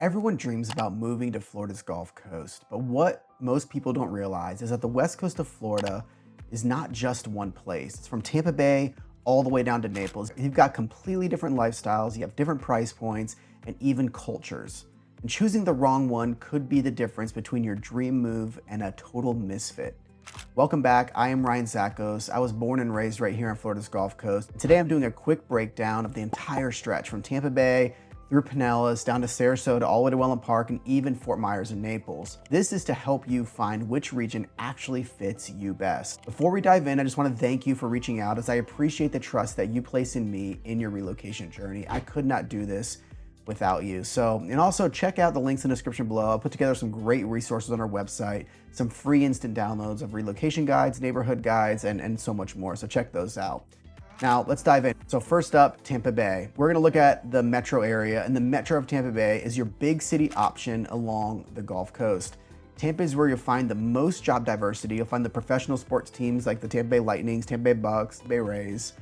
Everyone dreams about moving to Florida's Gulf Coast, but what most people don't realize is that the west coast of Florida is not just one place. It's from Tampa Bay all the way down to Naples. You've got completely different lifestyles, you have different price points, and even cultures. And choosing the wrong one could be the difference between your dream move and a total misfit. Welcome back. I am Ryan Zachos. I was born and raised right here on Florida's Gulf Coast. Today I'm doing a quick breakdown of the entire stretch from Tampa Bay through Pinellas, down to Sarasota, all the way to Wellen Park, and even Fort Myers and Naples. This is to help you find which region actually fits you best. Before we dive in, I just want to thank you for reaching out, as I appreciate the trust that you place in me in your relocation journey. I could not do this without you. And also check out the links in the description below. I'll put together some great resources on our website, some free instant downloads of relocation guides, neighborhood guides, and so much more. So check those out. Now let's dive in. So first up, Tampa Bay. We're gonna look at the metro area, and the metro of Tampa Bay is your big city option along the Gulf Coast. Tampa is where you'll find the most job diversity. You'll find the professional sports teams like the Tampa Bay Lightnings, Tampa Bay Bucks, Bay Rays,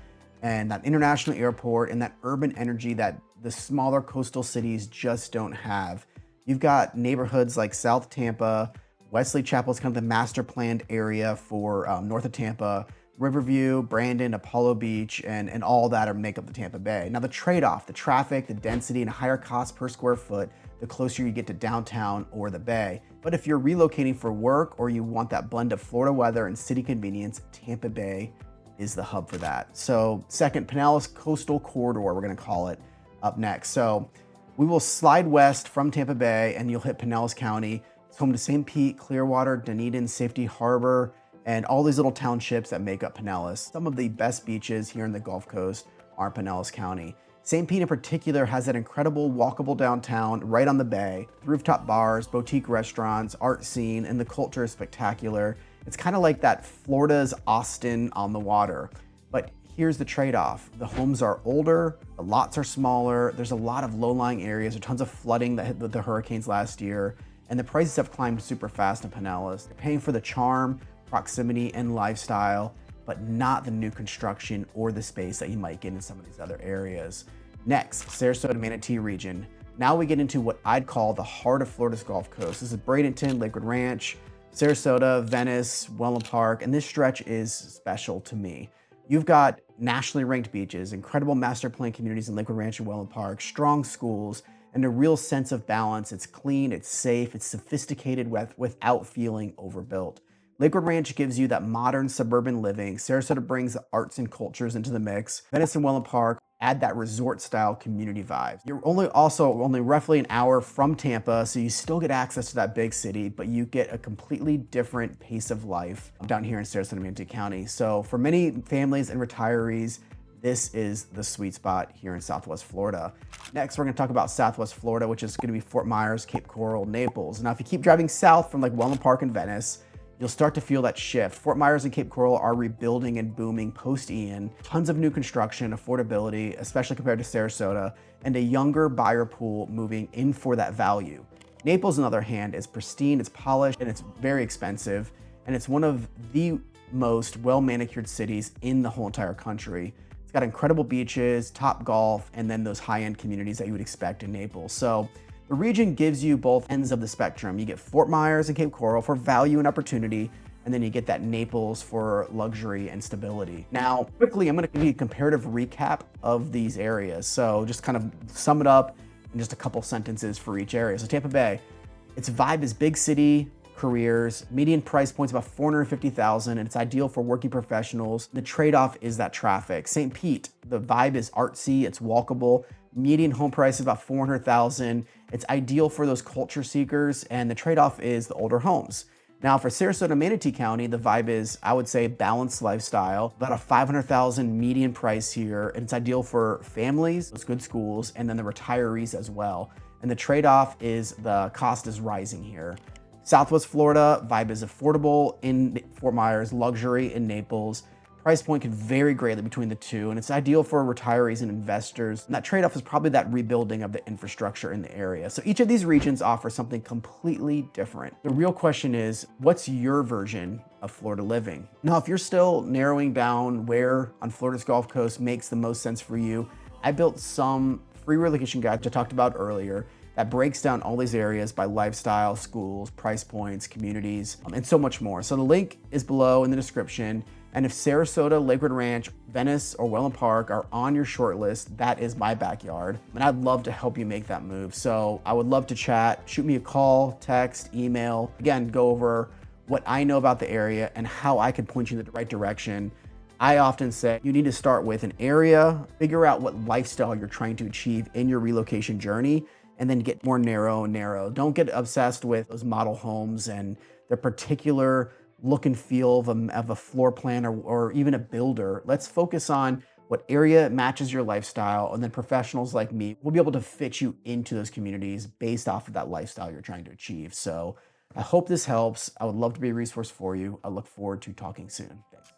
and that international airport and that urban energy that the smaller coastal cities just don't have. You've got neighborhoods like South Tampa, Wesley Chapel is kind of the master planned area for north of Tampa, Riverview, Brandon, Apollo Beach, and all that are make up the Tampa Bay. Now the trade-off, the traffic, the density, and higher cost per square foot, the closer you get to downtown or the Bay. But if you're relocating for work or you want that blend of Florida weather and city convenience, Tampa Bay is the hub for that. So second, Pinellas Coastal Corridor, we're gonna call it, up next. So we will slide west from Tampa Bay and you'll hit Pinellas County. It's home to St. Pete, Clearwater, Dunedin, Safety Harbor, and all these little townships that make up Pinellas. Some of the best beaches here in the Gulf Coast are in Pinellas County. St. Pete in particular has that incredible walkable downtown right on the bay, rooftop bars, boutique restaurants, art scene, and the culture is spectacular. It's kind of like that Florida's Austin on the water. But here's the trade-off. The homes are older, the lots are smaller, there's a lot of low-lying areas, there's tons of flooding that hit with the hurricanes last year, and the prices have climbed super fast in Pinellas. You're paying for the charm, proximity, and lifestyle, but not the new construction or the space that you might get in some of these other areas. Next, Sarasota Manatee region. Now we get into what I'd call the heart of Florida's Gulf Coast. This is Bradenton, Lakewood Ranch, Sarasota, Venice, Wellen Park, and this stretch is special to me. You've got nationally ranked beaches, incredible master plan communities in Lakewood Ranch and Wellen Park, strong schools, and a real sense of balance. It's clean, it's safe, it's sophisticated without feeling overbuilt. Lakewood Ranch gives you that modern suburban living. Sarasota brings the arts and cultures into the mix. Venice and Wellen Park add that resort-style community vibe. You're only roughly an hour from Tampa, so you still get access to that big city, but you get a completely different pace of life down here in Sarasota Manatee County. So for many families and retirees, this is the sweet spot here in Southwest Florida. Next, we're gonna talk about Southwest Florida, which is gonna be Fort Myers, Cape Coral, Naples. Now, if you keep driving south from like Wellen Park and Venice, you'll start to feel that shift. Fort Myers and Cape Coral are rebuilding and booming post-Ian. Tons of new construction, affordability, especially compared to Sarasota, and a younger buyer pool moving in for that value. Naples, on the other hand, is pristine, it's polished, and it's very expensive, and it's one of the most well-manicured cities in the whole entire country. It's got incredible beaches, top golf, and then those high-end communities that you would expect in Naples. So the region gives you both ends of the spectrum. You get Fort Myers and Cape Coral for value and opportunity, and then you get that Naples for luxury and stability. Now, quickly, I'm gonna give you a comparative recap of these areas. So just kind of sum it up in just a couple sentences for each area. So Tampa Bay, its vibe is big city, careers, median price points about $450,000, and it's ideal for working professionals. The trade-off is that traffic. St. Pete, the vibe is artsy, it's walkable. Median home price is about $400,000. It's ideal for those culture seekers, and the trade-off is the older homes. Now for Sarasota Manatee County, the vibe is, I would say, balanced lifestyle, about a $500,000 median price here, and it's ideal for families, those good schools, and then the retirees as well. And the trade-off is the cost is rising here. Southwest Florida, vibe is affordable in Fort Myers, luxury in Naples. Price point can vary greatly between the two, and it's ideal for retirees and investors. And that trade-off is probably that rebuilding of the infrastructure in the area. So each of these regions offer something completely different. The real question is, what's your version of Florida living? Now, if you're still narrowing down where on Florida's Gulf Coast makes the most sense for you, I built some free relocation guide which I talked about earlier that breaks down all these areas by lifestyle, schools, price points, communities, and so much more. So the link is below in the description. And if Sarasota, Lakewood Ranch, Venice, or Wellen Park are on your short list, that is my backyard. And I'd love to help you make that move. So I would love to chat. Shoot me a call, text, email. Again, go over what I know about the area and how I can point you in the right direction. I often say you need to start with an area, figure out what lifestyle you're trying to achieve in your relocation journey, and then get more narrow and narrow. Don't get obsessed with those model homes and their particular look and feel of a floor plan or even a builder. Let's focus on what area matches your lifestyle, and then professionals like me will be able to fit you into those communities based off of that lifestyle you're trying to achieve. So I hope this helps. I would love to be a resource for you. I look forward to talking soon. Thanks.